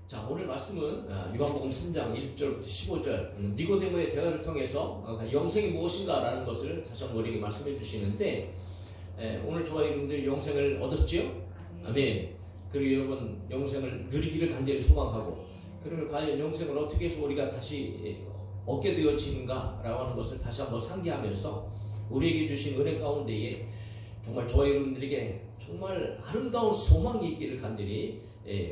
자, 오늘 말씀은 요한복음 3장 1절부터 15절 니고데모의 대화를 통해서 영생이 무엇인가라는 것을 다시 한번 우리에게 말씀해 주시는데, 오늘 저와 여러분들 영생을 얻었지요? 아멘. 그리고 여러분 영생을 누리기를 간절히 소망하고, 그러면 과연 영생을 어떻게 해서 우리가 다시 얻게 되어지는가라고 하는 것을 다시 한번 상기하면서 우리에게 주신 은혜 가운데에 정말 저와 여러분들에게 정말 아름다운 소망이 있기를 간절히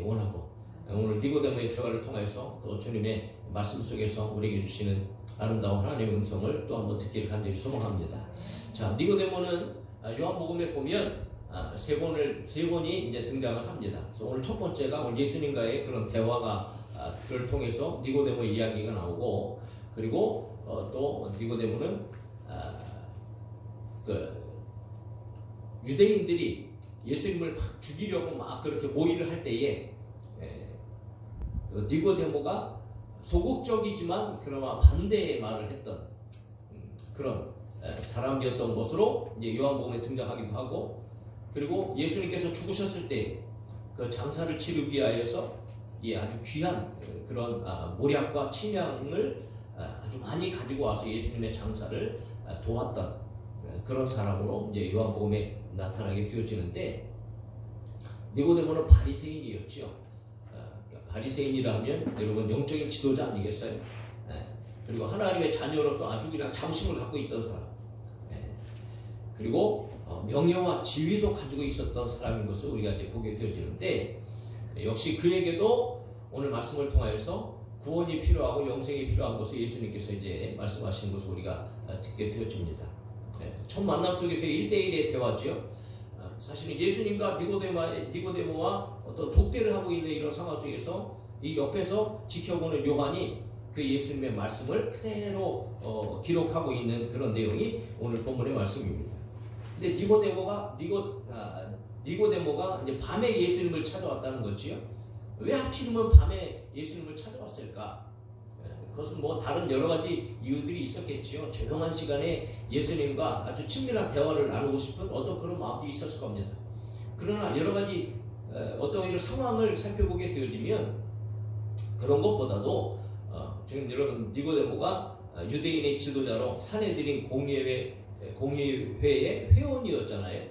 원하고, 오늘 니고데모의 대화를 통해서 또 주님의 말씀 속에서 우리에게 주시는 아름다운 하나님의 음성을 또 한번 듣기를 간절히 소망합니다. 자, 니고데모는 요한복음에 보면 세 번이 이제 등장을 합니다. 그래서 오늘 첫 번째가 오늘 예수님과의 그런 대화가 그를 통해서 니고데모의 이야기가 나오고, 그리고 또 니고데모는 그 유대인들이 예수님을 막 죽이려고 막 그렇게 모의를 할 때에 니고데모가 소극적이지만 그러나 반대의 말을 했던 그런 사람이었던 것으로 이제 요한복음에 등장하기도 하고, 그리고 예수님께서 죽으셨을 때 그 장사를 치르기 위하여서 아주 귀한 그런 모략과 침향을 아주 많이 가지고 와서 예수님의 장사를 도왔던 그런 사람으로 이제 요한복음에 나타나게 되어지는데, 니고데모는 바리새인이었죠. 바리새인이라면 여러분 영적인 지도자 아니겠어요? 그리고 하나님의 자녀로서 아주 그냥 자부심을 갖고 있던 사람, 그리고 명예와 지위도 가지고 있었던 사람인 것을 우리가 이제 보게 되어지는데, 역시 그에게도 오늘 말씀을 통하여서 구원이 필요하고 영생이 필요한 것을 예수님께서 이제 말씀하시는 것을 우리가 듣게 되어집니다. 첫 만남 속에서의 1대1의 대화죠. 사실은 예수님과 니고데모와 어떤 독대를 하고 있는 이런 상황 속에서 이 옆에서 지켜보는 요한이 그 예수님의 말씀을 그대로 기록하고 있는 그런 내용이 오늘 본문의 말씀입니다. 근데 니고데모가 이제 밤에 예수님을 찾아왔다는 거지요. 왜 하필이면 밤에 예수님을 찾아왔을까? 그것은 뭐 다른 여러 가지 이유들이 있었겠지요. 조용한 시간에 예수님과 아주 친밀한 대화를 나누고 싶은 어떤 그런 마음도 있었을 겁니다. 그러나 여러 가지 어떤 이런 상황을 살펴보게 되어지면 그런 것보다도 지금 여러분 니고데모가 유대인의 지도자로 사내들인 공예회의 회원이었잖아요.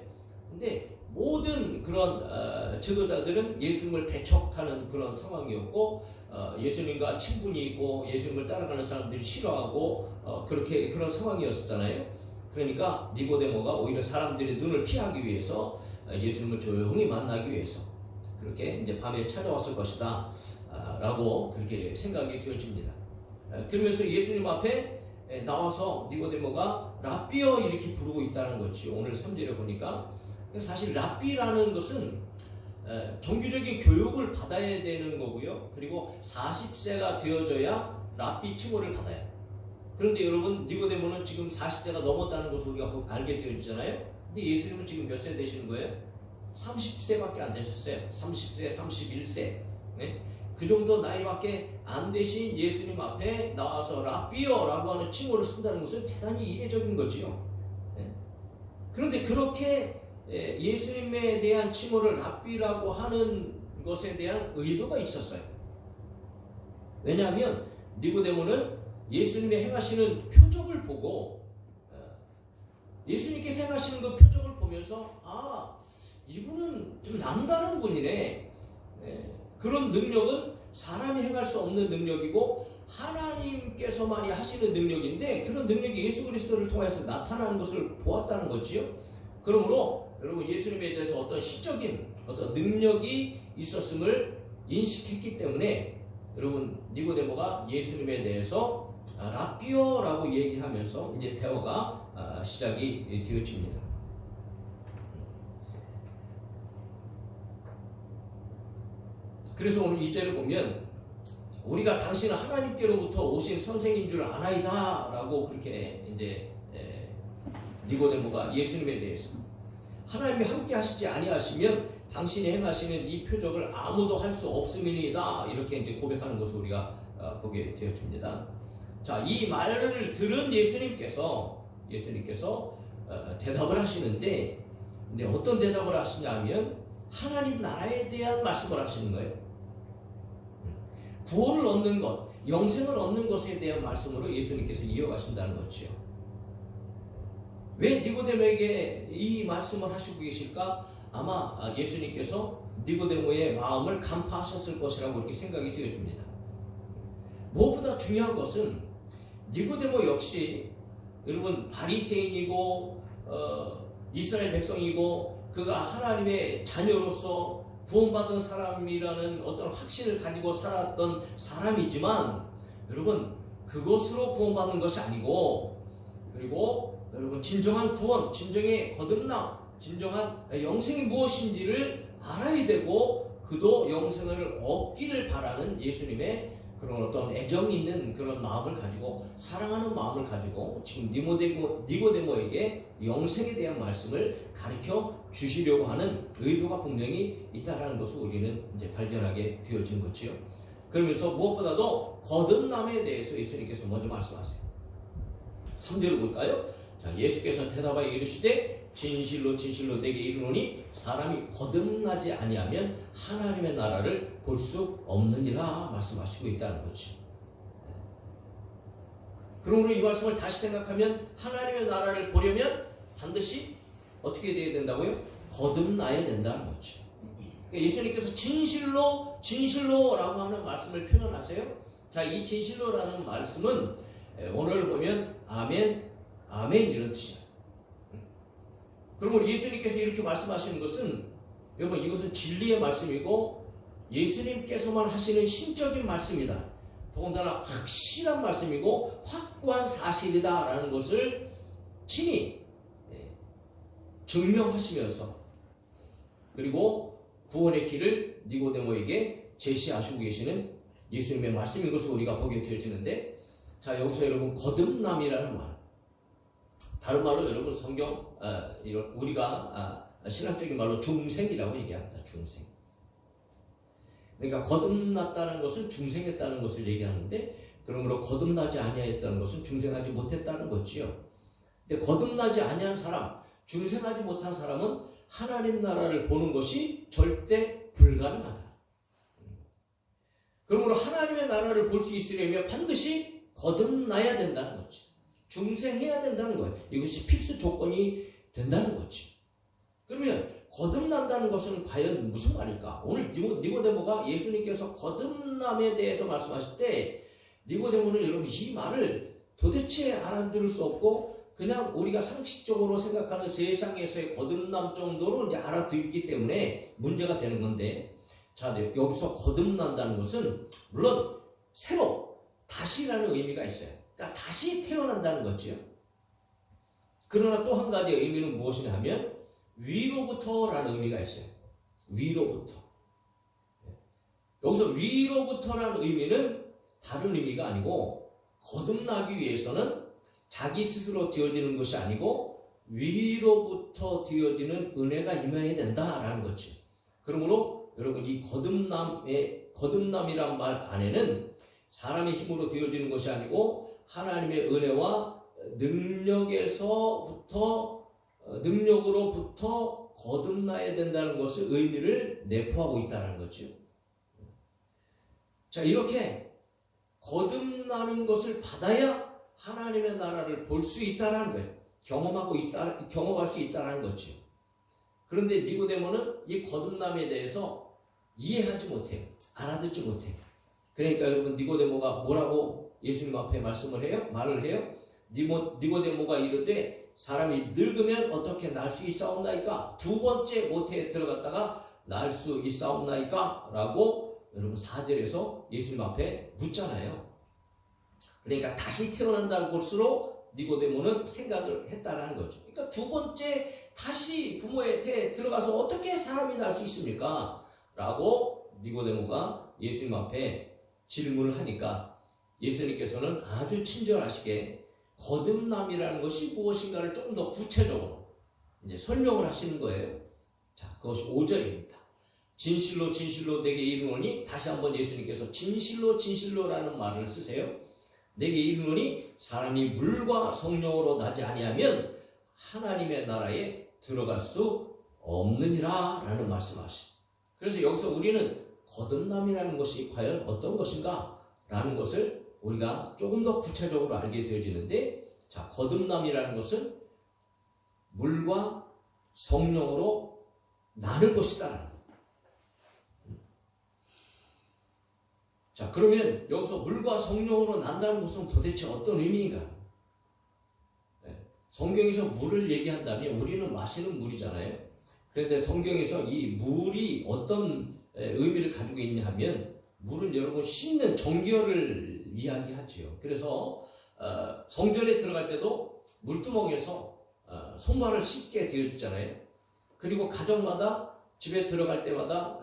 근데 모든 그런 지도자들은 예수님을 배척하는 그런 상황이었고, 예수님과 친분이 있고 예수님을 따라가는 사람들이 싫어하고 그런 상황이었잖아요. 그러니까 니고데모가 오히려 사람들의 눈을 피하기 위해서 예수님을 조용히 만나기 위해서 그렇게 이제 밤에 찾아왔을 것이다 라고 그렇게 생각이 되어집니다. 그러면서 예수님 앞에 나와서 니고데모가 랍비여 이렇게 부르고 있다는 거지. 오늘 3절에 보니까 사실 랍비라는 것은 정규적인 교육을 받아야 되는 거고요. 그리고 40세가 되어져야 랍비 칭호를 받아요. 그런데 여러분 니고데모는 지금 40세가 넘었다는 것을 우리가 알게 되어지잖아요. 근데 예수님은 지금 몇 세 되시는 거예요? 30세밖에 안 되셨어요. 30세, 31세. 네? 그 정도 나이밖에 안 되신 예수님 앞에 나와서 랍비여라고 하는 칭호를 쓴다는 것은 대단히 이례적인 거지요. 네? 그런데 그렇게 예수님에 대한 칭호를 랍비라고 하는 것에 대한 의도가 있었어요. 왜냐하면 니고데모는 예수님의 행하시는 표적을 보고 예수님께서 행하시는 그 표적을 보면서 이분은 좀 남다른 분이네. 그런 능력은 사람이 행할 수 없는 능력이고 하나님께서만이 하시는 능력인데, 그런 능력이 예수 그리스도를 통해서 나타나는 것을 보았다는 거지요. 그러므로 여러분 예수님에 대해서 어떤 시적인 어떤 능력이 있었음을 인식했기 때문에 여러분 니고데모가 예수님에 대해서 랍비여라고 얘기하면서 이제 대화가 시작이 되어집니다. 그래서 오늘 2절을 보면 우리가 당신은 하나님께로부터 오신 선생인 줄 아나이다 라고 그렇게 이제 니고데모가 예수님에 대해서 하나님이 함께 하시지 아니하시면 당신이 행하시는 이 표적을 아무도 할 수 없음이니이다 이렇게 이제 고백하는 것을 우리가 보게 되어집니다. 자, 이 말을 들은 예수님께서 대답을 하시는데, 근데 어떤 대답을 하시냐면 하나님 나라에 대한 말씀을 하시는 거예요. 구원을 얻는 것, 영생을 얻는 것에 대한 말씀으로 예수님께서 이어가신다는 거죠. 왜 니고데모에게 이 말씀을 하시고 계실까? 아마 예수님께서 니고데모의 마음을 간파하셨을 것이라고 이렇게 생각이 되어집니다. 무엇보다 중요한 것은 니고데모 역시 여러분 바리새인이고 이스라엘 백성이고 그가 하나님의 자녀로서 구원받은 사람이라는 어떤 확신을 가지고 살았던 사람이지만 여러분 그것으로 구원받는 것이 아니고 그리고 여러분 진정한 구원, 진정의 거듭남, 진정한 영생이 무엇인지를 알아야 되고 그도 영생을 얻기를 바라는 예수님의 그런 어떤 애정 있는 그런 마음을 가지고 사랑하는 마음을 가지고 지금 니고데모에게 영생에 대한 말씀을 가르쳐 주시려고 하는 의도가 분명히 있다라는 것을 우리는 이제 발견하게 되어진 거지요. 그러면서 무엇보다도 거듭남에 대해서 예수님께서 먼저 말씀하세요. 3절을 볼까요? 자, 예수께서 대답하여 이르시되 진실로 진실로 내게 이르노니 사람이 거듭나지 아니하면 하나님의 나라를 볼 수 없느니라 말씀하시고 있다는 거죠. 그러므로 이 말씀을 다시 생각하면 하나님의 나라를 보려면 반드시 어떻게 되어야 된다고요? 거듭나야 된다는 거죠. 그러니까 예수님께서 진실로 진실로라고 하는 말씀을 표현하세요. 자, 이 진실로라는 말씀은 오늘 보면 아멘, 아멘 이런 뜻이에요. 그러므로 예수님께서 이렇게 말씀하시는 것은 여러분 이것은 진리의 말씀이고 예수님께서만 하시는 신적인 말씀이다. 더군다나 확실한 말씀이고 확고한 사실이다라는 것을 친히 증명하시면서 그리고 구원의 길을 니고데모에게 제시하시고 계시는 예수님의 말씀인 것을 우리가 보게 되어지는데 자 여기서 여러분 거듭남이라는 말 다른 말로 여러분 성경 우리가 신학적인 말로 중생이라고 얘기합니다. 중생. 그러니까 거듭났다는 것은 중생했다는 것을 얘기하는데 그러므로 거듭나지 아니하였다는 것은 중생하지 못했다는 거지요. 근데 거듭나지 아니한 사람, 중생하지 못한 사람은 하나님 나라를 보는 것이 절대 불가능하다. 그러므로 하나님의 나라를 볼 수 있으려면 반드시 거듭나야 된다는 거지. 중생해야 된다는 거예요. 이것이 필수 조건이 된다는 거지. 그러면 거듭난다는 것은 과연 무슨 말일까? 오늘 니고데모가 예수님께서 거듭남에 대해서 말씀하실 때 니고데모는 여러분 이 말을 도대체 알아들을 수 없고 그냥 우리가 상식적으로 생각하는 세상에서의 거듭남 정도로 이제 알아듣기 때문에 문제가 되는 건데 자 여기서 거듭난다는 것은 물론 새로 다시라는 의미가 있어요. 그러니까 다시 태어난다는 거지요. 그러나 또 한 가지 의미는 무엇이냐 하면 위로부터라는 의미가 있어요. 위로부터. 여기서 위로부터라는 의미는 다른 의미가 아니고 거듭나기 위해서는 자기 스스로 되어지는 것이 아니고 위로부터 되어지는 은혜가 임해야 된다라는 거지. 그러므로 여러분 이 거듭남이란 말 안에는 사람의 힘으로 되어지는 것이 아니고 하나님의 은혜와 능력으로부터 거듭나야 된다는 것을 의미를 내포하고 있다는 거죠. 자, 이렇게 거듭나는 것을 받아야 하나님의 나라를 볼 수 있다는 거예요. 경험할 수 있다는 거죠. 그런데 니고데모는 이 거듭남에 대해서 이해하지 못해요. 알아듣지 못해요. 그러니까 여러분 니고데모가 뭐라고 예수님 앞에 말을 해요? 니고데모가 이르되 사람이 늙으면 어떻게 날 수 있사옵나이까? 두 번째 모태에 들어갔다가 날 수 있사옵나이까? 라고 여러분 4절에서 예수님 앞에 묻잖아요. 그러니까 다시 태어난다는 것으로 니고데모는 생각을 했다라는 거죠. 그러니까 두 번째 다시 부모의 태에 들어가서 어떻게 사람이 날 수 있습니까? 라고 니고데모가 예수님 앞에 질문을 하니까 예수님께서는 아주 친절하시게 거듭남이라는 것이 무엇인가를 조금 더 구체적으로 이제 설명을 하시는 거예요. 자, 그것이 5절입니다. 진실로 진실로 내게 이르노니 다시 한번 예수님께서 진실로 진실로라는 말을 쓰세요. 내게 이르노니 사람이 물과 성령으로 나지 아니하면 하나님의 나라에 들어갈 수 없느니라 라는 말씀하시죠. 그래서 여기서 우리는 거듭남이라는 것이 과연 어떤 것인가? 라는 것을 우리가 조금 더 구체적으로 알게 되어지는데, 자, 거듭남이라는 것은 물과 성령으로 나는 것이다. 자, 그러면 여기서 물과 성령으로 난다는 것은 도대체 어떤 의미인가? 성경에서 물을 얘기한다면 우리는 마시는 물이잖아요. 그런데 성경에서 이 물이 어떤 의미를 가지고 있냐 하면, 물은 여러분 씻는 정결을 이야기하지요. 그래서 성전에 들어갈 때도 물두멍에서 손발을 씻게 되어 있잖아요. 그리고 가정마다 집에 들어갈 때마다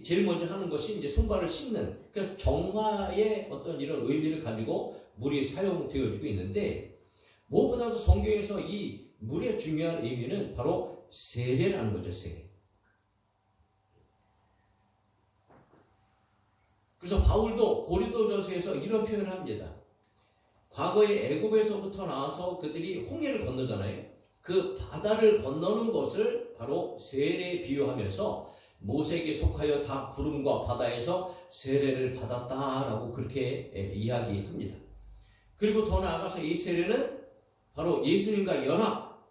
제일 먼저 하는 것이 이제 손발을 씻는, 그래서 정화의 어떤 이런 의미를 가지고 물이 사용되어지고 있는데, 무엇보다도 성경에서 이 물의 중요한 의미는 바로 세례라는 거죠. 세례. 그래서 바울도 고린도전서에서 이런 표현을 합니다. 과거에 애굽에서부터 나와서 그들이 홍해를 건너잖아요. 그 바다를 건너는 것을 바로 세례에 비유하면서 모세에게 속하여 다 구름과 바다에서 세례를 받았다라고 그렇게 이야기합니다. 그리고 더 나아가서 이 세례는 바로 예수님과 연합,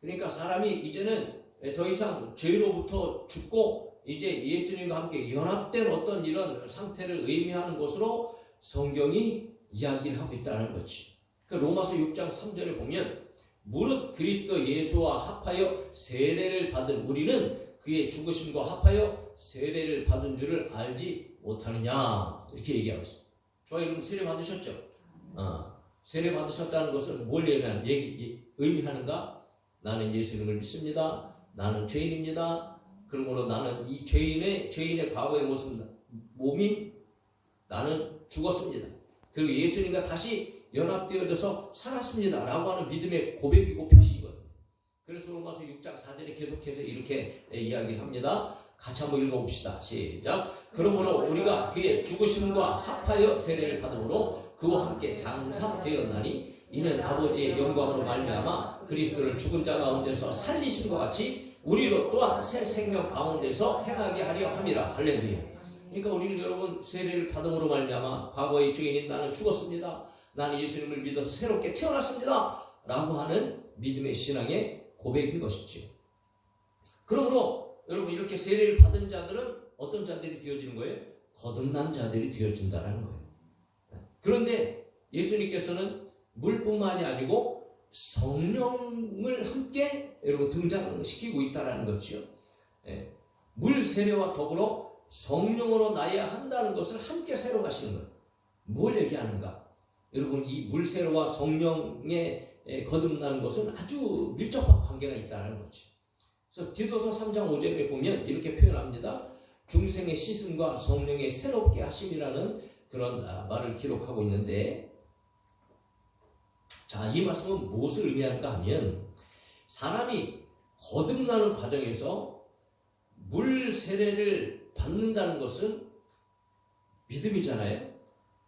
그러니까 사람이 이제는 더 이상 죄로부터 죽고 이제 예수님과 함께 연합된 어떤 이런 상태를 의미하는 것으로 성경이 이야기를 하고 있다는 거지. 그 로마서 6장 3절에 보면, 무릇 그리스도 예수와 합하여 세례를 받은 우리는 그의 죽으심과 합하여 세례를 받은 줄을 알지 못하느냐, 이렇게 얘기하고 있어요. 좋아요. 여러분 세례 받으셨죠? 세례 받으셨다는 것은 뭘 의미하는가? 나는 예수님을 믿습니다. 나는 죄인입니다. 그러므로 나는 이 죄인의 과거의 몸이 나는 죽었습니다. 그리고 예수님과 다시 연합되어져서 살았습니다. 라고 하는 믿음의 고백이고 표시거든요. 그래서 로마서 6장 4절에 계속해서 이렇게 이야기를 합니다. 같이 한번 읽어봅시다. 시작. 그러므로 우리가 그의 죽으심과 합하여 세례를 받음으로 그와 함께 장사되었나니, 이는 아버지의 영광으로 말미암아 그리스도를 죽은 자 가운데서 살리신 것 같이 우리로 또한 새 생명 가운데서 행하게 하려 함이라. 할렐루야. 그러니까 우리는 여러분 세례를 받음으로 말미암아 과거의 죄인인 나는 죽었습니다. 나는 예수님을 믿어서 새롭게 태어났습니다. 라고 하는 믿음의 신앙의 고백인 것이죠. 그러므로 여러분 이렇게 세례를 받은 자들은 어떤 자들이 되어지는 거예요? 거듭난 자들이 되어진다는 거예요. 그런데 예수님께서는 물뿐만이 아니고 성령을 함께 여러분 등장시키고 있다는 거죠. 물 세례와 더불어 성령으로 나야 한다는 것을 함께 세워가시는 거예요. 뭘 얘기하는가? 여러분 이 물 세례와 성령의 거듭나는 것은 아주 밀접한 관계가 있다는 거죠. 그래서 디도서 3장 5절에 보면 이렇게 표현합니다. 중생의 씻음과 성령의 새롭게 하심이라는 그런 말을 기록하고 있는데, 자, 이 말씀은 무엇을 의미하는가 하면, 사람이 거듭나는 과정에서 물 세례를 받는다는 것은 믿음이잖아요.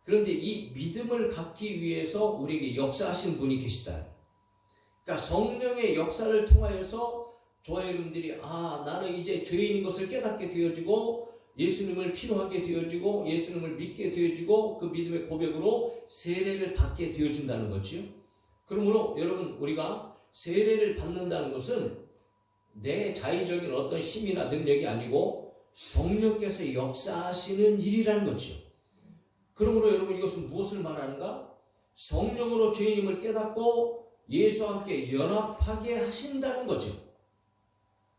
그런데 이 믿음을 갖기 위해서 우리에게 역사하신 분이 계시다. 그러니까 성령의 역사를 통하여서 저와 여러분들이 나는 이제 죄인인 것을 깨닫게 되어지고 예수님을 필요하게 되어지고 예수님을 믿게 되어지고 그 믿음의 고백으로 세례를 받게 되어진다는 거지요. 그러므로 여러분 우리가 세례를 받는다는 것은 내 자의적인 어떤 힘이나 능력이 아니고 성령께서 역사하시는 일이라는 거죠. 그러므로 여러분 이것은 무엇을 말하는가? 성령으로 죄인임을 깨닫고 예수와 함께 연합하게 하신다는 거죠.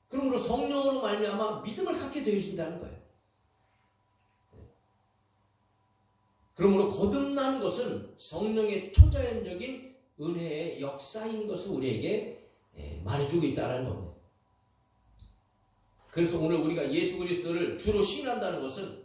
그러므로 성령으로 말미암아 믿음을 갖게 되어진다는 거예요. 그러므로 거듭나는 것은 성령의 초자연적인 은혜의 역사인 것을 우리에게 말해주고 있다는 겁니다. 그래서 오늘 우리가 예수 그리스도를 주로 신한다는 것은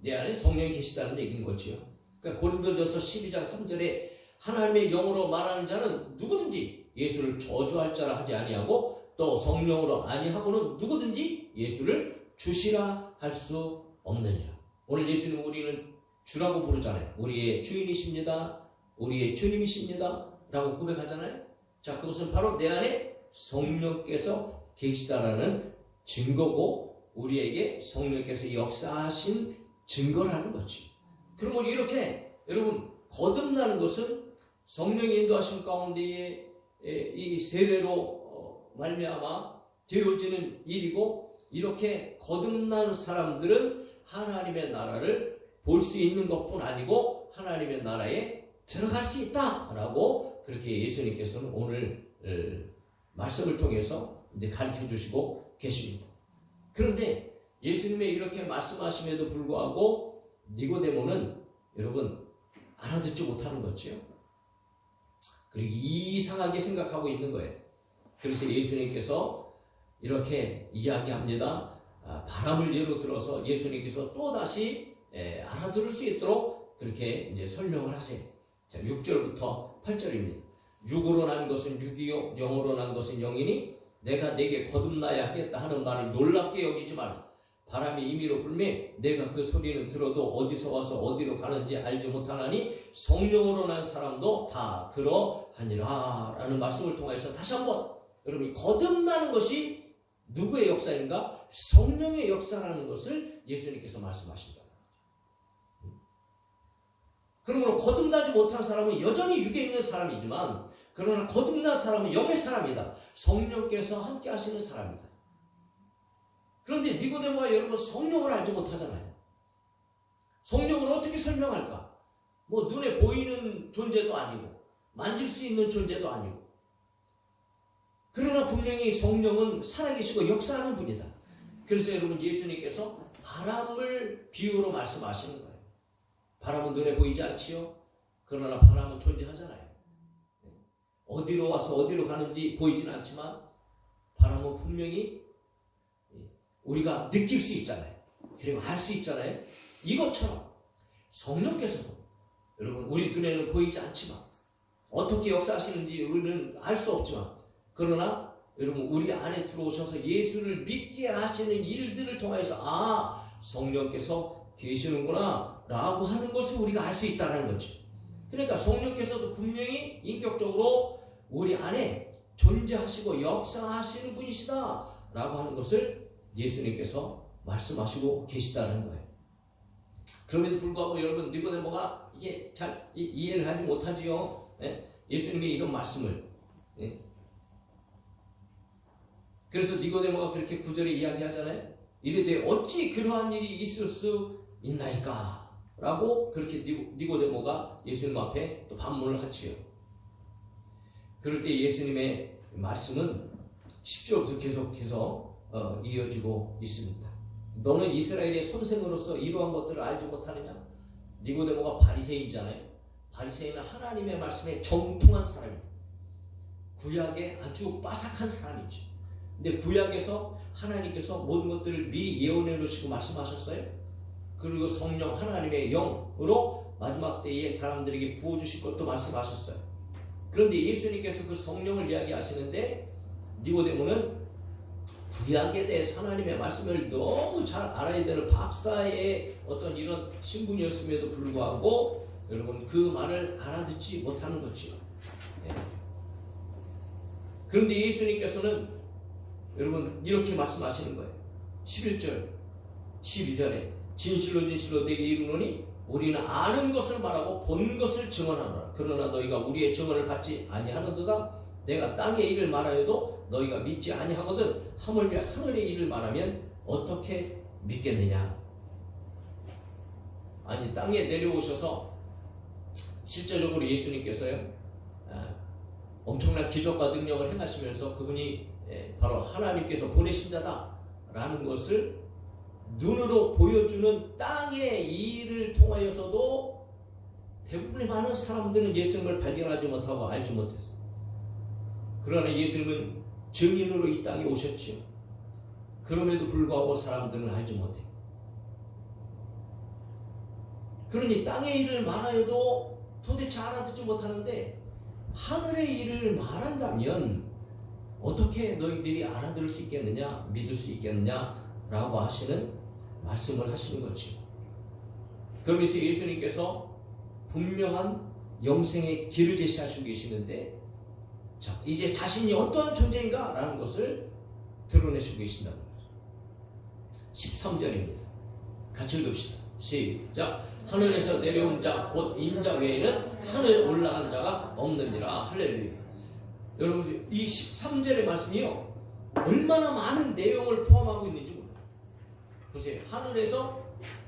내 안에 성령이 계시다는 얘기인 거지요. 그러니까 고린도전서 12장 3절에 하나님의 영으로 말하는 자는 누구든지 예수를 저주할 자라 하지 아니하고 또 성령으로 아니하고는 누구든지 예수를 주시라 할 수 없느니라. 오늘 예수님 우리는 주라고 부르잖아요. 우리의 주인이십니다. 우리의 주님이십니다. 라고 고백하잖아요. 자, 그것은 바로 내 안에 성령께서 계시다라는 증거고 우리에게 성령께서 역사하신 증거라는 거지. 그럼 우리 이렇게 여러분 거듭나는 것은 성령의 인도하심 가운데에 이 세례로 말미암아 되어지는 일이고, 이렇게 거듭난 사람들은 하나님의 나라를 볼 수 있는 것뿐 아니고 하나님의 나라에 들어갈 수 있다라고 그렇게 예수님께서는 오늘 말씀을 통해서 이제 가르쳐 주시고 계십니다. 그런데 예수님의 이렇게 말씀하심에도 불구하고 니고데모는 여러분 알아듣지 못하는 거지요. 그리고 이상하게 생각하고 있는 거예요. 그래서 예수님께서 이렇게 이야기합니다. 바람을 예로 들어서 예수님께서 또다시 알아들을 수 있도록 그렇게 이제 설명을 하세요. 자, 6절부터 8절입니다. 육으로 난 것은 육이요 영으로 난 것은 영이니 내가 내게 거듭나야 하겠다 하는 말을 놀랍게 여기지 마라. 바람이 임의로 불매 내가 그 소리는 들어도 어디서 와서 어디로 가는지 알지 못하나니 성령으로 난 사람도 다 그러하니라 라는 말씀을 통해서 다시 한번 여러분이 거듭나는 것이 누구의 역사인가? 성령의 역사라는 것을 예수님께서 말씀하신다. 그러므로 거듭나지 못한 사람은 여전히 육에 있는 사람이지만, 그러나 거듭난 사람은 영의 사람이다. 성령께서 함께 하시는 사람이다. 그런데 니고데모가 여러분 성령을 알지 못하잖아요. 성령을 어떻게 설명할까? 뭐 눈에 보이는 존재도 아니고 만질 수 있는 존재도 아니고, 그러나 분명히 성령은 살아계시고 역사하는 분이다. 그래서 여러분 예수님께서 바람을 비유로 말씀하시는 거예요. 바람은 눈에 보이지 않지요? 그러나 바람은 존재하잖아요. 어디로 와서 어디로 가는지 보이지는 않지만 바람은 분명히 우리가 느낄 수 있잖아요. 그리고 알 수 있잖아요. 이것처럼 성령께서도 여러분 우리 눈에는 보이지 않지만 어떻게 역사하시는지 우리는 알 수 없지만, 그러나 여러분 우리 안에 들어오셔서 예수를 믿게 하시는 일들을 통해서 성령께서 계시는구나 라고 하는 것을 우리가 알 수 있다는 거죠. 그러니까 성령께서도 분명히 인격적으로 우리 안에 존재하시고 역사하시는 분이시다 라고 하는 것을 예수님께서 말씀하시고 계시다는 거예요. 그럼에도 불구하고 여러분 니고데모가 이게 잘 이해를 하지 못하지요. 예수님의 이런 말씀을. 그래서 니고데모가 그렇게 9절에 이야기하잖아요. 이르되 어찌 그러한 일이 있을 수 있나이까? 라고 그렇게 니고데모가 예수님 앞에 또 반문을 하지요. 그럴 때 예수님의 말씀은 10절부터 계속해서 이어지고 있습니다. 너는 이스라엘의 선생으로서 이러한 것들을 알지 못하느냐? 니고데모가 바리새인이잖아요. 바리새인은 하나님의 말씀에 정통한 사람입니다. 구약에 아주 빠삭한 사람이죠. 근데 구약에서 하나님께서 모든 것들을 미리 예언해 놓으시고 말씀하셨어요. 그리고 성령 하나님의 영으로 마지막 때에 사람들에게 부어주실 것도 말씀하셨어요. 그런데 예수님께서 그 성령을 이야기하시는데 니고데모는 구약에 대해서 하나님의 말씀을 너무 잘 알아야 되는 박사의 어떤 이런 신분이었음에도 불구하고 여러분 그 말을 알아듣지 못하는 거죠. 그런데 예수님께서는 여러분 이렇게 말씀하시는 거예요. 11절 12절에 진실로 진실로 내게 이르노니 우리는 아는 것을 말하고 본 것을 증언하노라. 그러나 너희가 우리의 증언을 받지 아니하는도다. 내가 땅의 일을 말하여도 너희가 믿지 아니하거든 하물며 하늘의 일을 말하면 어떻게 믿겠느냐. 아니 땅에 내려오셔서 실제적으로 예수님께서요 엄청난 기적과 능력을 행하시면서 그분이 바로 하나님께서 보내신 자다라는 것을 눈으로 보여주는 땅의 일을 통하여서도 대부분의 많은 사람들은 예수님을 발견하지 못하고 알지 못했어요. 그러나 예수님은 증인으로 이 땅에 오셨지요. 그럼에도 불구하고 사람들은 알지 못해요. 그러니 땅의 일을 말하여도 도대체 알아듣지 못하는데 하늘의 일을 말한다면 어떻게 너희들이 알아들을 수 있겠느냐, 믿을 수 있겠느냐라고 하시는 말씀을 하시는 거죠. 그러면서 예수님께서 분명한 영생의 길을 제시하시고 계시는데, 자, 이제 자신이 어떠한 존재인가 라는 것을 드러내시고 계신다는 거죠. 13절입니다. 같이 읽읍시다. 시작. 하늘에서 내려온 자 곧 인자 외에는 하늘에 올라간 자가 없느니라. 할렐루야. 여러분 이 13절의 말씀이요 얼마나 많은 내용을 포함하고 있는지 몰라요. 보세요. 하늘에서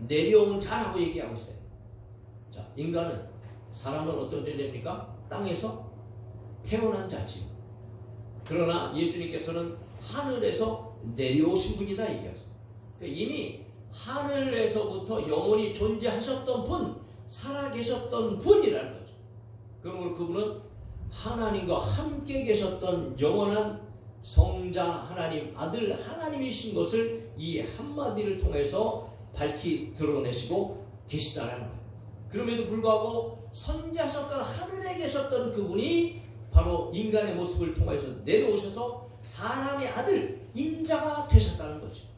내려온 자라고 얘기하고 있어요. 자, 인간은 사람은 어떤 존재입니까? 땅에서 태어난 자지. 그러나 예수님께서는 하늘에서 내려오신 분이다 얘기하셨어요. 그러니까 이미 하늘에서부터 영원히 존재하셨던 분, 살아계셨던 분이라는 거죠. 그러므로 그분은 하나님과 함께 계셨던 영원한 성자 하나님, 아들 하나님이신 것을 이 한마디를 통해서 밝히 드러내시고 계시다는 거예요. 그럼에도 불구하고 선지하셨던 하늘에 계셨던 그분이 바로 인간의 모습을 통해서 내려오셔서 사람의 아들, 인자가 되셨다는 거죠.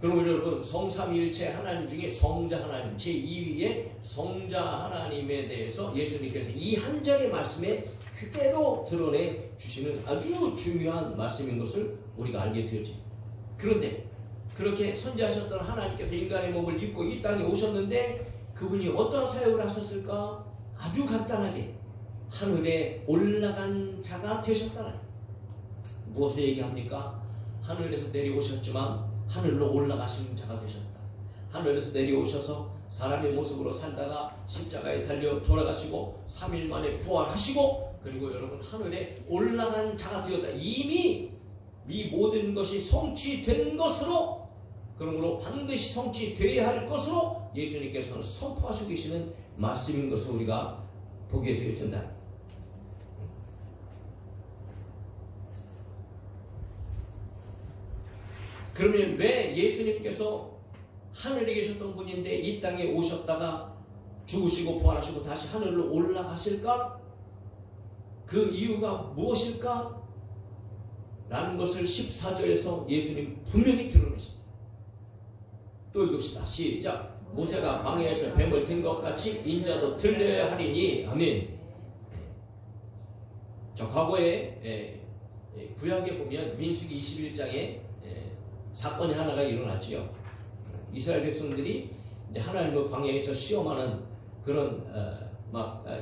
그러면 여러분 성삼위일체 하나님 중에 성자 하나님 제2위의 성자 하나님에 대해서 예수님께서 이 한 절의 말씀에 그대로 드러내 주시는 아주 중요한 말씀인 것을 우리가 알게 되었지. 그런데 그렇게 선지하셨던 하나님께서 인간의 몸을 입고 이 땅에 오셨는데 그분이 어떤 사역을 하셨을까? 아주 간단하게 하늘에 올라간 자가 되셨다는 거예요. 무엇을 얘기합니까? 하늘에서 내려오셨지만 하늘로 올라가신 자가 되셨다. 하늘에서 내려오셔서 사람의 모습으로 살다가 십자가에 달려 돌아가시고 3일 만에 부활하시고 그리고 여러분 하늘에 올라간 자가 되었다. 이미 이 모든 것이 성취된 것으로 그러므로 반드시 성취되어야 할 것으로 예수님께서는 선포하시고 계시는 말씀인 것을 우리가 보게 되어진다. 그러면 왜 예수님께서 하늘에 계셨던 분인데 이 땅에 오셨다가 죽으시고 부활하시고 다시 하늘로 올라가실까? 그 이유가 무엇일까? 라는 것을 14절에서 예수님 분명히 드러내십니다. 또 읽읍시다. 시작. 모세가 광야에서 뱀을 든 것 같이 인자도 들려야 하리니. 아멘. 자, 과거에 구약에 보면 민수기 21장에 사건이 하나가 일어났지요. 이스라엘 백성들이 하나님을 광야에서 시험하는 그런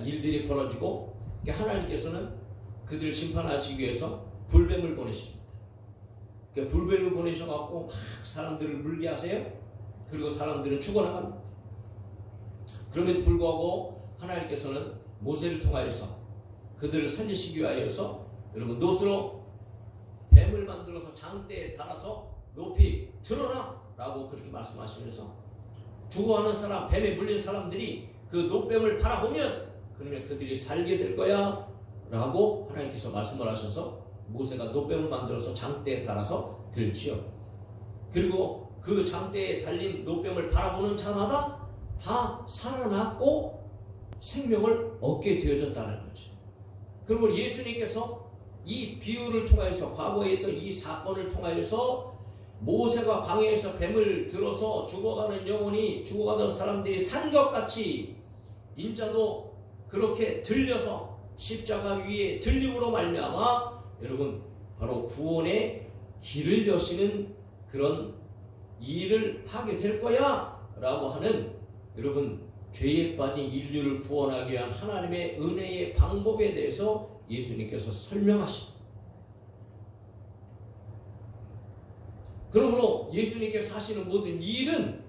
일들이 벌어지고 하나님께서는 그들을 심판하시기 위해서 불뱀을 보내십니다. 불뱀을 보내셔갖고 막 사람들을 물게 하세요. 그리고 사람들은 죽어나갑니다. 그럼에도 불구하고 하나님께서는 모세를 통하여서 그들을 살리시기 위하여서 여러분 놋으로 뱀을 만들어서 장대에 달아서 높이 들어라 라고 그렇게 말씀하시면서 죽어가는 사람, 뱀에 물린 사람들이 그 놋뱀을 바라보면 그러면 그들이 살게 될 거야 라고 하나님께서 말씀을 하셔서 모세가 놋뱀을 만들어서 장대에 달아서 들지요. 그리고 그 장대에 달린 놋뱀을 바라보는 자마다 다 살아났고 생명을 얻게 되어졌다는 거죠. 그리고 예수님께서 이 비유를 통하여서 과거에 있던 이 사건을 통하여서 모세가 광야에서 뱀을 들어서 죽어가는 영혼이 죽어가던 사람들이 산 것 같이 인자도 그렇게 들려서 십자가 위에 들림으로 말미암아 여러분 바로 구원의 길을 여시는 그런 일을 하게 될 거야 라고 하는 여러분 죄에 빠진 인류를 구원하기 위한 하나님의 은혜의 방법에 대해서 예수님께서 설명하십니다. 그러므로 예수님께서 하시는 모든 일은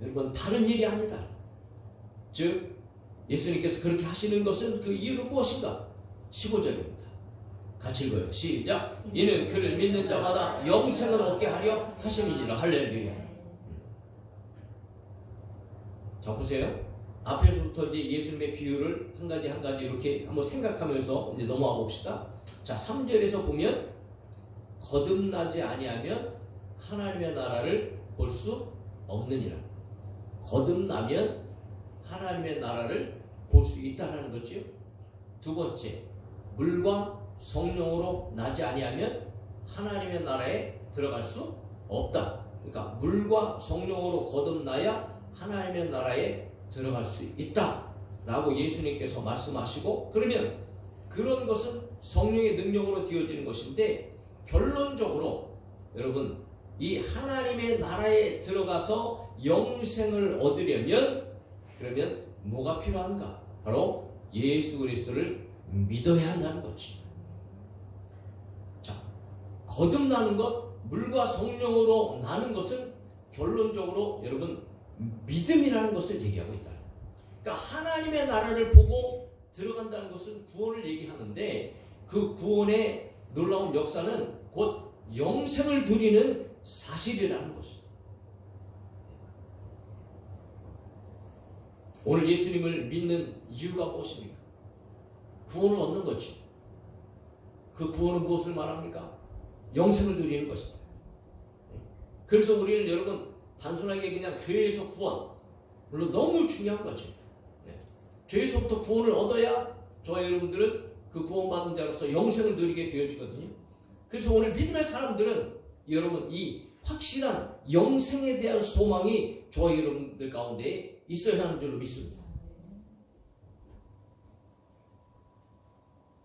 여러분 다른 일이 아니다. 즉 예수님께서 그렇게 하시는 것은 그 이유는 무엇인가? 15절입니다. 같이 읽어요. 시작. 이는 그를 믿는 자마다 영생을 얻게 하려 하심이니라. 할렐루야. 자 보세요. 앞에서부터 이제 예수님의 비유를 한 가지 이렇게 한번 생각하면서 이제 넘어가 봅시다. 자 3절에서 보면 거듭나지 아니하면 하나님의 나라를 볼 수 없느니라. 거듭나면 하나님의 나라를 볼 수 있다는 거죠. 두 번째, 물과 성령으로 나지 아니하면 하나님의 나라에 들어갈 수 없다. 그러니까 물과 성령으로 거듭나야 하나님의 나라에 들어갈 수 있다 라고 예수님께서 말씀하시고, 그러면 그런 것은 성령의 능력으로 되어지는 것인데 결론적으로 여러분 이 하나님의 나라에 들어가서 영생을 얻으려면 그러면 뭐가 필요한가? 바로 예수 그리스도를 믿어야 한다는 거지. 자, 거듭나는 것, 물과 성령으로 나는 것은 결론적으로 여러분 믿음이라는 것을 얘기하고 있다. 그러니까 하나님의 나라를 보고 들어간다는 것은 구원을 얘기하는데 그 구원의 놀라운 역사는 곧 영생을 누리는 사실이라는 것이죠. 오늘 예수님을 믿는 이유가 무엇입니까? 구원을 얻는 거죠. 그 구원은 무엇을 말합니까? 영생을 누리는 것입니다. 그래서 우리는 여러분 단순하게 그냥 죄에서 구원, 물론 너무 중요한 거죠. 죄에서부터 구원을 얻어야 저와 여러분들은 그 구원받은 자로서 영생을 누리게 되어지거든요. 그래서 오늘 믿음의 사람들은 여러분 이 확실한 영생에 대한 소망이 저와 여러분들 가운데 있어야 하는 줄로 믿습니다.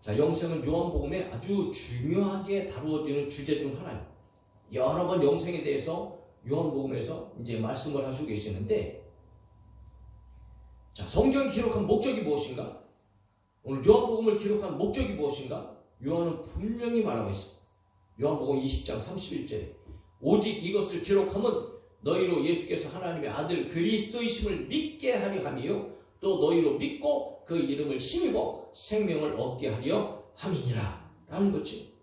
자, 영생은 요한복음에 아주 중요하게 다루어지는 주제 중 하나예요. 여러 번 영생에 대해서 요한복음에서 이제 말씀을 하시고 계시는데, 자, 성경이 기록한 목적이 무엇인가? 오늘 요한복음을 기록한 목적이 무엇인가? 요한은 분명히 말하고 있습니다. 요한복음 20장 31절에 오직 이것을 기록함은 너희로 예수께서 하나님의 아들 그리스도이심을 믿게 하려 함이요 또 너희로 믿고 그 이름을 힘입어 생명을 얻게 하려 함이니라 라는 거지.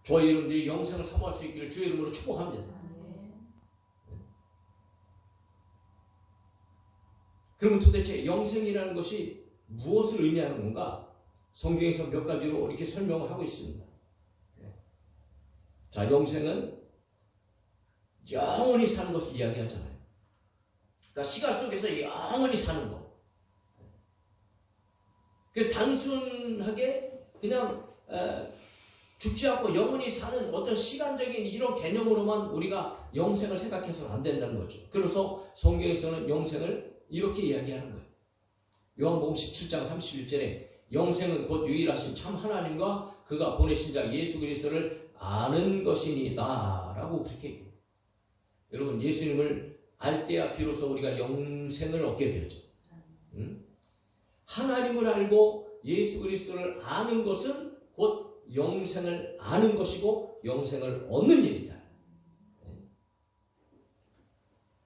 저와 여러분들이 영생을 사모할 수 있기를 주의 이름으로 축복합니다. 그러면 도대체 영생이라는 것이 무엇을 의미하는 건가? 성경에서 몇 가지로 이렇게 설명을 하고 있습니다. 자, 영생은 영원히 사는 것을 이야기하잖아요. 그러니까 시간 속에서 영원히 사는 것. 그 단순하게 그냥 죽지 않고 영원히 사는 어떤 시간적인 이런 개념으로만 우리가 영생을 생각해서는 안 된다는 거죠. 그래서 성경에서는 영생을 이렇게 이야기하는 거예요. 요한복음 17장 31절에 영생은 곧 유일하신 참 하나님과 그가 보내신 자 예수 그리스도를 아는 것이니다 라고 그렇게 얘기해요. 여러분 예수님을 알 때야 비로소 우리가 영생을 얻게 되죠. 하나님을 알고 예수 그리스도를 아는 것은 곧 영생을 아는 것이고 영생을 얻는 일이다.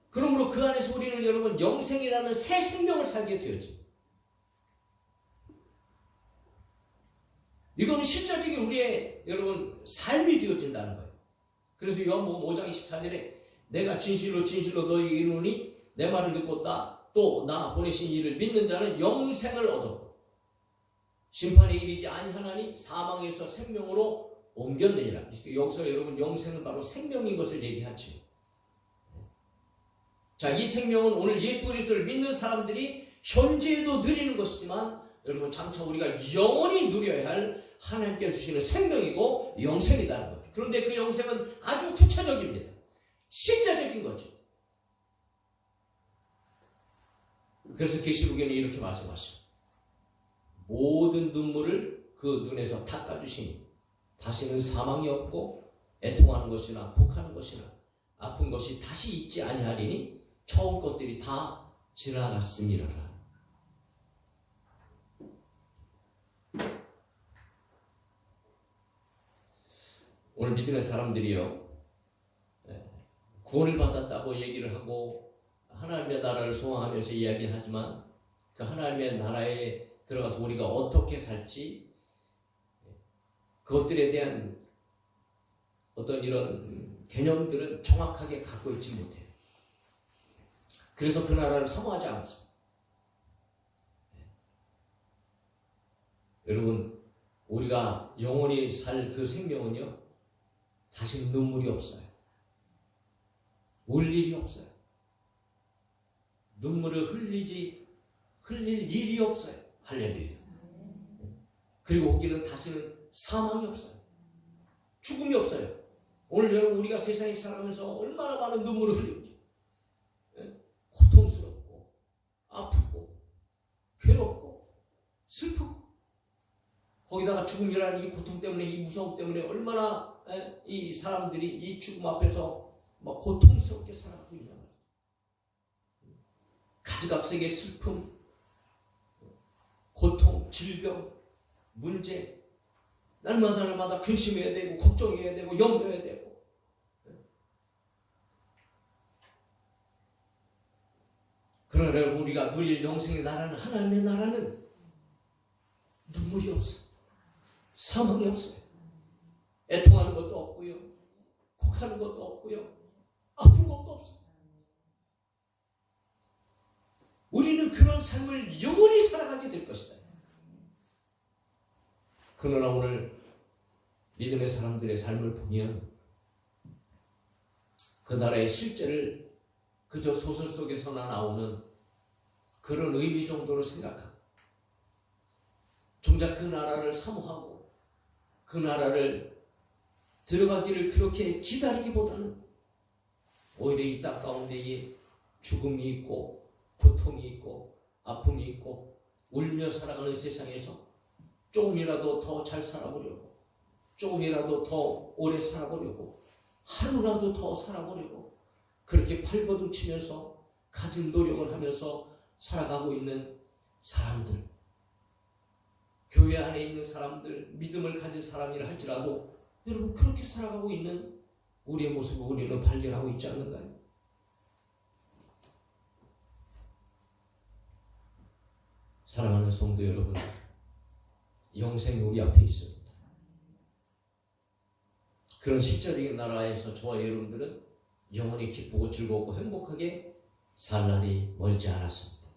그러므로 그 안에서 우리는 여러분 영생이라는 새 생명을 살게 되었죠. 이거는 실질적인 우리의 여러분 삶이 되어진다는 거예요. 그래서 요한복음 5장 24절에 내가 진실로 진실로 너희에게 이르노니 내 말을 듣고 또 나 보내신 이를 믿는 자는 영생을 얻었고 심판에 이르지 아니하나니 사망에서 생명으로 옮겼느니라. 여기서 여러분 영생은 바로 생명인 것을 얘기하죠. 자, 이 생명은 오늘 예수 그리스도를 믿는 사람들이 현재에도 누리는 것이지만 여러분 장차 우리가 영원히 누려야 할 하나님께서 주시는 생명이고 영생이라는 거죠. 그런데 그 영생은 아주 구체적입니다. 실제적인 거죠. 그래서 계시록에는 이렇게 말씀하십니다. 모든 눈물을 그 눈에서 닦아주시니 다시는 사망이 없고 애통하는 것이나 곡하는 것이나 아픈 것이 다시 있지 아니하리니 처음 것들이 다 지나갔습니다. 오늘 믿음의 사람들이요 구원을 받았다고 얘기를 하고 하나님의 나라를 소망하면서 이야기는 하지만 그 하나님의 나라에 들어가서 우리가 어떻게 살지 그것들에 대한 어떤 이런 개념들은 정확하게 갖고 있지 못해요. 그래서 그 나라를 사모하지 않습니다. 여러분 우리가 영원히 살 그 생명은요 다시는 눈물이 없어요. 울 일이 없어요. 눈물을 흘릴 일이 없어요. 할렐루야. 그리고 거기는 다시는 사망이 없어요. 죽음이 없어요. 오늘 여러분 우리가 세상에 살아가면서 얼마나 많은 눈물을 흘립니까? 고통스럽고 아프고 괴롭고 슬프고 거기다가 죽음이라는 이 고통 때문에 이 무서움 때문에 얼마나 이 사람들이 이 죽음 앞에서 막 고통스럽게 살아가고 있냐 말이에요. 가지각색의 슬픔, 고통, 질병, 문제, 날마다 근심해야 되고 걱정해야 되고 염려해야 되고. 그러나 우리가 누릴 영생의 나라는, 하나님의 나라는 눈물이 없어요. 사망이 없어요. 애통하는 것도 없고요. 곡하는 것도 없고요. 아픈 것도 없어요. 우리는 그런 삶을 영원히 살아가게 될 것이다. 그러나 오늘 믿음의 사람들의 삶을 보면 그 나라의 실제를 그저 소설 속에서나 나오는 그런 의미 정도로 생각하고 정작 그 나라를 사모하고 그 나라를 들어가기를 그렇게 기다리기보다는 오히려 이 땅 가운데에 죽음이 있고 고통이 있고 아픔이 있고 울며 살아가는 세상에서 조금이라도 더 잘 살아보려고, 조금이라도 더 오래 살아보려고, 하루라도 더 살아보려고 그렇게 발버둥치면서 가진 노력을 하면서 살아가고 있는 사람들, 교회 안에 있는 사람들, 믿음을 가진 사람이라 할지라도 여러분 그렇게 살아가고 있는 우리의 모습을 우리는 발견하고 있지 않는가요? 사랑하는 성도 여러분, 영생이 우리 앞에 있습니다. 그런 실제적인 나라에서 저와 여러분들은 영원히 기쁘고 즐겁고 행복하게 살 날이 멀지 않았습니다.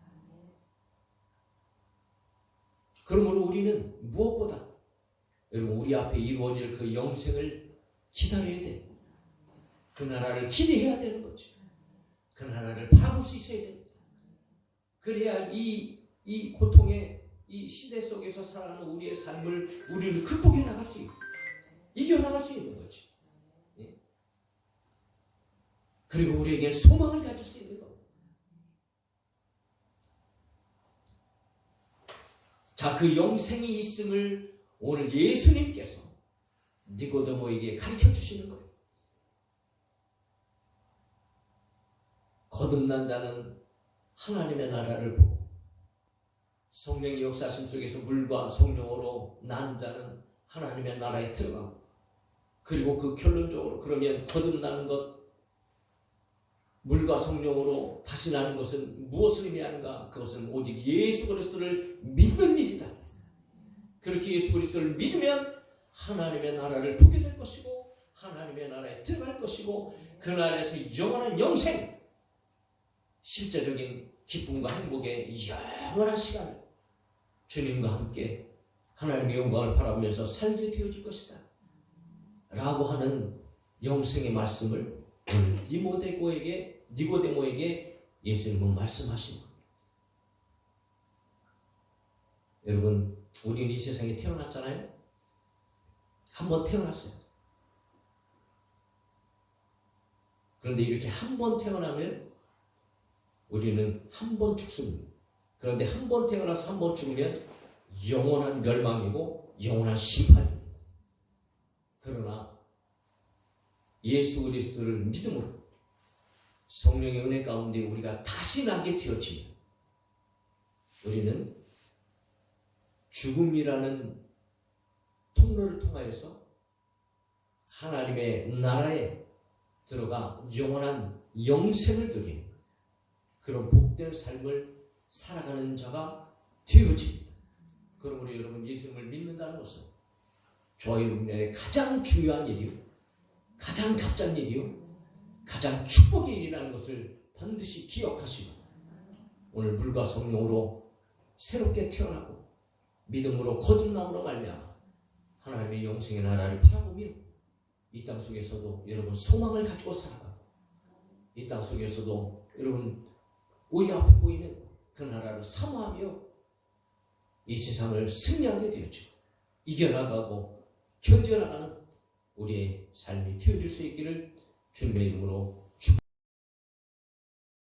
그러므로 우리는 무엇보다 여러분 우리 앞에 이루어질 그 영생을 기다려야 돼요. 그 나라를 기대해야 되는 거죠. 그 나라를 바라볼 수 있어야 됩니다. 그래야 이 고통의 이 시대 속에서 살아가는 우리의 삶을 우리는 극복해 나갈 수 있고 이겨나갈 수 있는 거지. 예? 그리고 우리에게 소망을 가질 수 있는 겁니다. 자, 그 영생이 있음을 오늘 예수님께서 니고데모에게 가르쳐 주시는 거예요. 거듭난 자는 하나님의 나라를 보고 성령의 역사심 속에서 물과 성령으로 난 자는 하나님의 나라에 들어가고, 그리고 그 결론적으로 그러면 거듭나는 것, 물과 성령으로 다시 나는 것은 무엇을 의미하는가? 그것은 오직 예수 그리스도를 믿는 일이다. 그렇게 예수 그리스도를 믿으면 하나님의 나라를 보게 될 것이고 하나님의 나라에 들어갈 것이고 그 나라에서 영원한 영생, 실제적인 기쁨과 행복의 영원한 시간을 주님과 함께 하나님의 영광을 바라보면서 살게 되어질 것이다 라고 하는 영생의 말씀을 니고데모에게 예수님은 말씀하신 겁니다. 여러분, 우리는 이 세상에 태어났잖아요. 한 번 태어났어요. 그런데 이렇게 한 번 태어나면 우리는 한 번 죽습니다. 그런데 한 번 태어나서 한 번 죽으면 영원한 멸망이고 영원한 심판입니다. 그러나 예수 그리스도를 믿음으로 성령의 은혜 가운데 우리가 다시 나게 되어지면 우리는 죽음이라는 통로를 통하여서 하나님의 나라에 들어가 영원한 영생을 누리는 그런 복된 삶을 살아가는 자가 되어집니다. 그러므로 여러분 예수님을 믿는다는 것은 저와 여러분의 가장 중요한 일이요, 가장 값진 일이요, 가장 축복의 일이라는 것을 반드시 기억하시고 오늘 물과 성령으로 새롭게 태어나고 믿음으로 거듭남으로 말미암아 하나님의 영생의 나라를 바라보며 이 땅 속에서도 여러분 소망을 가지고 살아가고 이 땅 속에서도 여러분 우리 앞에 보이는 그 나라를 사모하며 이 세상을 승리하게 되었죠. 이겨나가고 견뎌나가는 우리의 삶이 되어질 수 있기를 주님의 이름으로